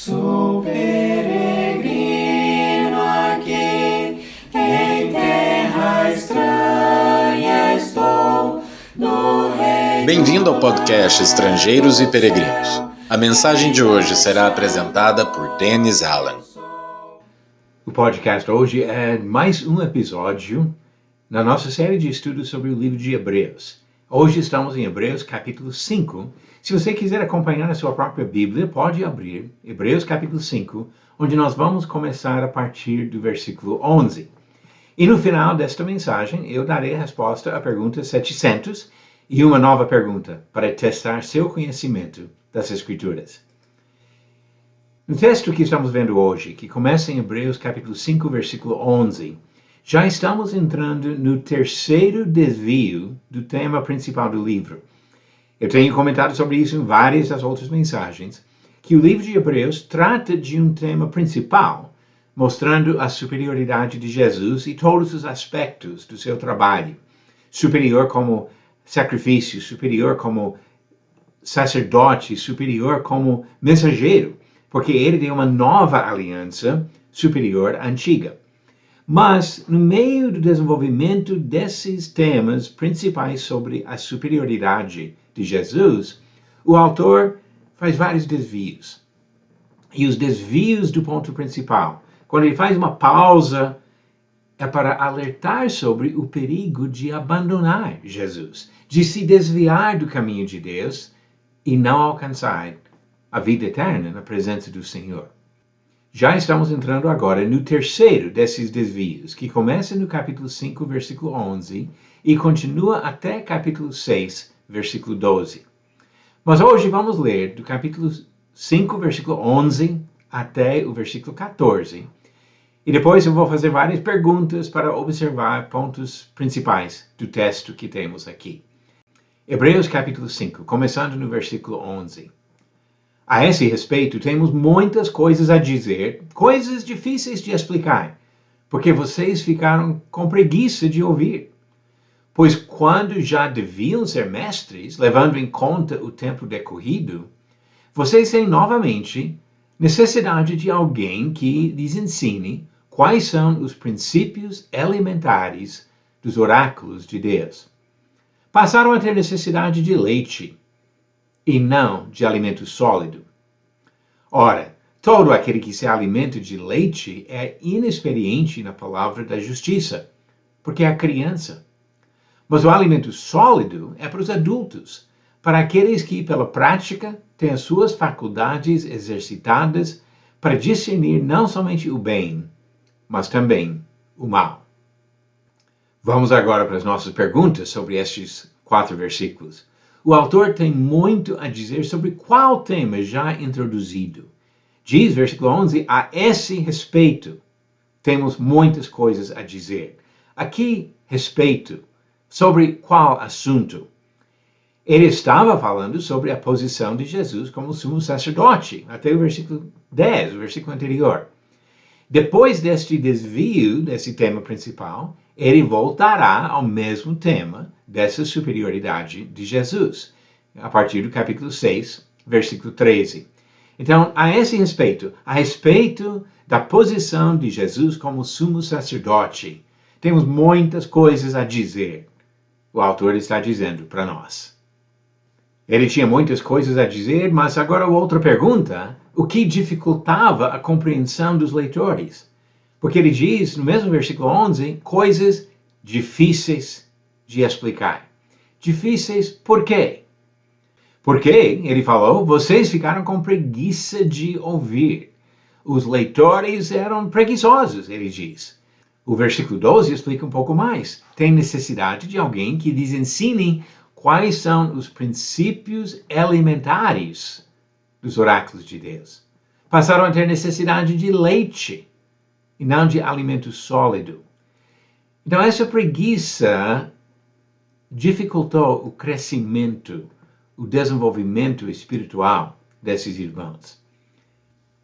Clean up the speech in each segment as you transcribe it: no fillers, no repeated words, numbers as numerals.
Sou peregrino aqui, em terra estranha estou, no reino. Bem-vindo ao podcast Estrangeiros e Peregrinos. A mensagem de hoje será apresentada por Dennis Allen. O podcast hoje é mais um episódio na nossa série de estudos sobre o livro de Hebreus. Hoje estamos em Hebreus capítulo 5. Se você quiser acompanhar na sua própria Bíblia, pode abrir Hebreus capítulo 5, onde nós vamos começar a partir do versículo 11. E no final desta mensagem, eu darei a resposta à pergunta 700 e uma nova pergunta para testar seu conhecimento das Escrituras. No texto que estamos vendo hoje, que começa em Hebreus capítulo 5, versículo 11, já estamos entrando no terceiro desvio do tema principal do livro. Eu tenho comentado sobre isso em várias das outras mensagens, que o livro de Hebreus trata de um tema principal, mostrando a superioridade de Jesus e todos os aspectos do seu trabalho. Superior como sacrifício, superior como sacerdote, superior como mensageiro, porque ele tem uma nova aliança superior à antiga. Mas, no meio do desenvolvimento desses temas principais sobre a superioridade de Jesus, o autor faz vários desvios. E os desvios do ponto principal, quando ele faz uma pausa, é para alertar sobre o perigo de abandonar Jesus, de se desviar do caminho de Deus e não alcançar a vida eterna na presença do Senhor. Já estamos entrando agora no terceiro desses desvios, que começa no capítulo 5, versículo 11, e continua até capítulo 6, versículo 12. Mas hoje vamos ler do capítulo 5, versículo 11, até o versículo 14. E depois eu vou fazer várias perguntas para observar pontos principais do texto que temos aqui. Hebreus capítulo 5, começando no versículo 11. A esse respeito, temos muitas coisas a dizer, coisas difíceis de explicar, porque vocês ficaram com preguiça de ouvir. Pois quando já deviam ser mestres, levando em conta o tempo decorrido, vocês têm novamente necessidade de alguém que lhes ensine quais são os princípios elementares dos oráculos de Deus. Passaram a ter necessidade de leite, e não de alimento sólido. Ora, todo aquele que se alimenta de leite é inexperiente na palavra da justiça, porque é criança. Mas o alimento sólido é para os adultos, para aqueles que, pela prática, têm as suas faculdades exercitadas para discernir não somente o bem, mas também o mal. Vamos agora para as nossas perguntas sobre estes 4 versículos. O autor tem muito a dizer sobre qual tema já introduzido. Diz, versículo 11, a esse respeito, temos muitas coisas a dizer. Aqui, respeito, sobre qual assunto? Ele estava falando sobre a posição de Jesus como sumo sacerdote, até o versículo 10, o versículo anterior. Depois deste desvio, desse tema principal, ele voltará ao mesmo tema dessa superioridade de Jesus, a partir do capítulo 6, versículo 13. Então, a esse respeito, a respeito da posição de Jesus como sumo sacerdote, temos muitas coisas a dizer. O autor está dizendo para nós. Ele tinha muitas coisas a dizer, mas agora outra pergunta, o que dificultava a compreensão dos leitores? Porque ele diz, no mesmo versículo 11, coisas difíceis de explicar. Difíceis por quê? Porque, ele falou, vocês ficaram com preguiça de ouvir. Os leitores eram preguiçosos, ele diz. O versículo 12 explica um pouco mais. Tem necessidade de alguém que lhes ensine quais são os princípios elementares dos oráculos de Deus. Passaram a ter necessidade de leite e não de alimento sólido. Então, essa preguiça dificultou o crescimento, o desenvolvimento espiritual desses irmãos.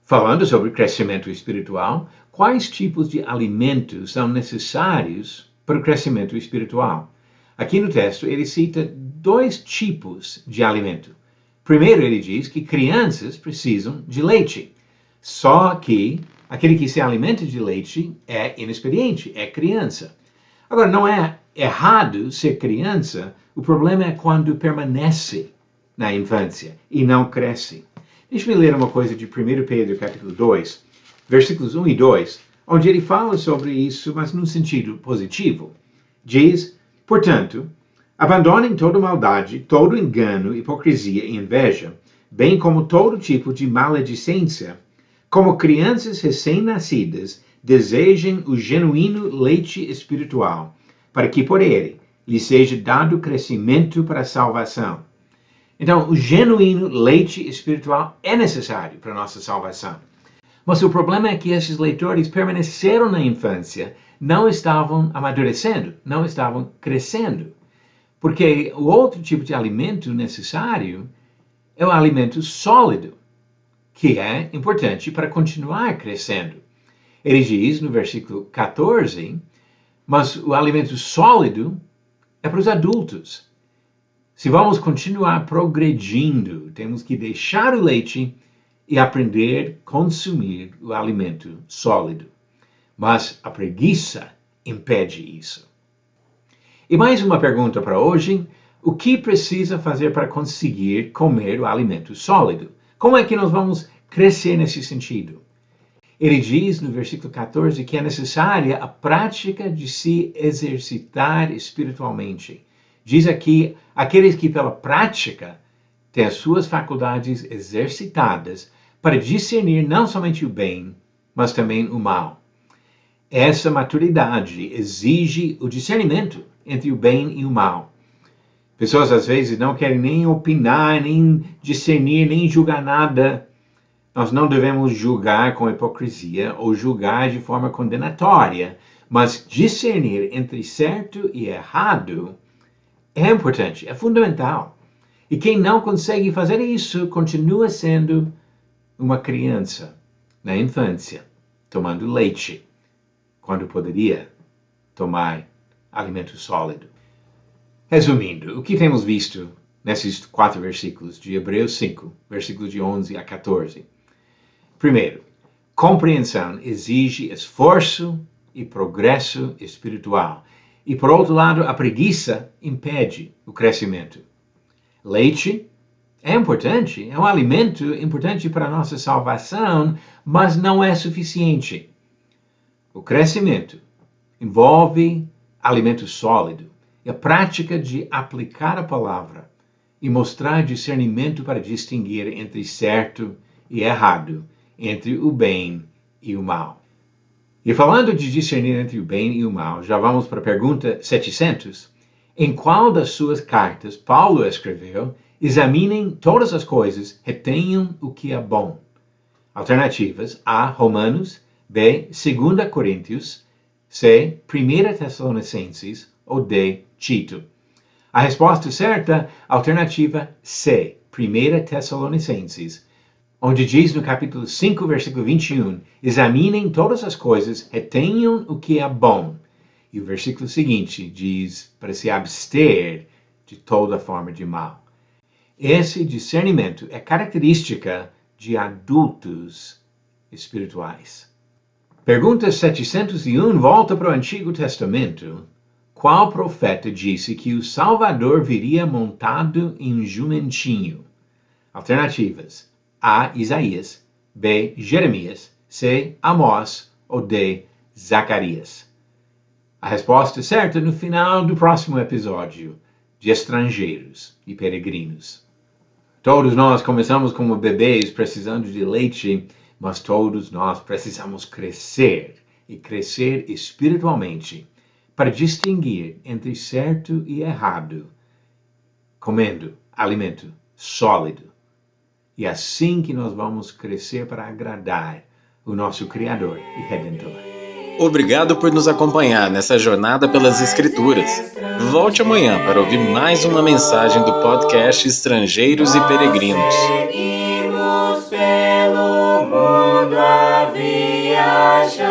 Falando sobre crescimento espiritual, quais tipos de alimentos são necessários para o crescimento espiritual? Aqui no texto, ele cita 2 tipos de alimento. Primeiro, ele diz que crianças precisam de leite. Só que aquele que se alimenta de leite é inexperiente, é criança. Agora, não é errado ser criança, o problema é quando permanece na infância e não cresce. Deixa-me ler uma coisa de 1 Pedro capítulo 2, versículos 1 e 2, onde ele fala sobre isso, mas num sentido positivo. Diz, portanto, abandonem toda maldade, todo engano, hipocrisia e inveja, bem como todo tipo de maledicência. Como crianças recém-nascidas, desejem o genuíno leite espiritual, para que por ele lhe seja dado crescimento para a salvação. Então, o genuíno leite espiritual é necessário para a nossa salvação. Mas o problema é que esses leitores permaneceram na infância, não estavam amadurecendo, não estavam crescendo. Porque o outro tipo de alimento necessário é o alimento sólido, que é importante para continuar crescendo. Ele diz no versículo 14, mas o alimento sólido é para os adultos. Se vamos continuar progredindo, temos que deixar o leite e aprender a consumir o alimento sólido. Mas a preguiça impede isso. E mais uma pergunta para hoje. O que precisa fazer para conseguir comer o alimento sólido? Como é que nós vamos crescer nesse sentido? Ele diz no versículo 14 que é necessária a prática de se exercitar espiritualmente. Diz aqui, aqueles que pela prática têm as suas faculdades exercitadas para discernir não somente o bem, mas também o mal. Essa maturidade exige o discernimento entre o bem e o mal. Pessoas às vezes não querem nem opinar, nem discernir, nem julgar nada. Nós não devemos julgar com hipocrisia ou julgar de forma condenatória, mas discernir entre certo e errado é importante, é fundamental. E quem não consegue fazer isso continua sendo uma criança na infância, tomando leite, quando poderia tomar alimento sólido. Resumindo, o que temos visto nesses 4 versículos de Hebreus 5, versículos de 11 a 14? Primeiro, compreensão exige esforço e progresso espiritual. E, por outro lado, a preguiça impede o crescimento. Leite é importante, é um alimento importante para a nossa salvação, mas não é suficiente. O crescimento envolve alimento sólido e a prática de aplicar a palavra e mostrar discernimento para distinguir entre certo e errado, entre o bem e o mal. E falando de discernir entre o bem e o mal, já vamos para a pergunta 700. Em qual das suas cartas Paulo escreveu, examinem todas as coisas, retenham o que é bom? Alternativas: A. Romanos, B. 2 Coríntios, C. 1 Tessalonicenses ou D. Tito. A resposta certa, alternativa C. 1 Tessalonicenses, onde diz no capítulo 5, versículo 21, examinem todas as coisas, retenham o que é bom. E o versículo seguinte diz para se abster de toda forma de mal. Esse discernimento é característica de adultos espirituais. Pergunta 701 volta para o Antigo Testamento. Qual profeta disse que o Salvador viria montado em um jumentinho? Alternativas: A. Isaías, B. Jeremias, C. Amós ou D. Zacarias. A resposta certa no final do próximo episódio de Estrangeiros e Peregrinos. Todos nós começamos como bebês precisando de leite, mas todos nós precisamos crescer e crescer espiritualmente para distinguir entre certo e errado, comendo alimento sólido. E assim que nós vamos crescer para agradar o nosso Criador e Redentor. Obrigado por nos acompanhar nessa jornada pelas Escrituras. Volte amanhã para ouvir mais uma mensagem do podcast Estrangeiros e Peregrinos. Seguimos pelo mundo a viajar.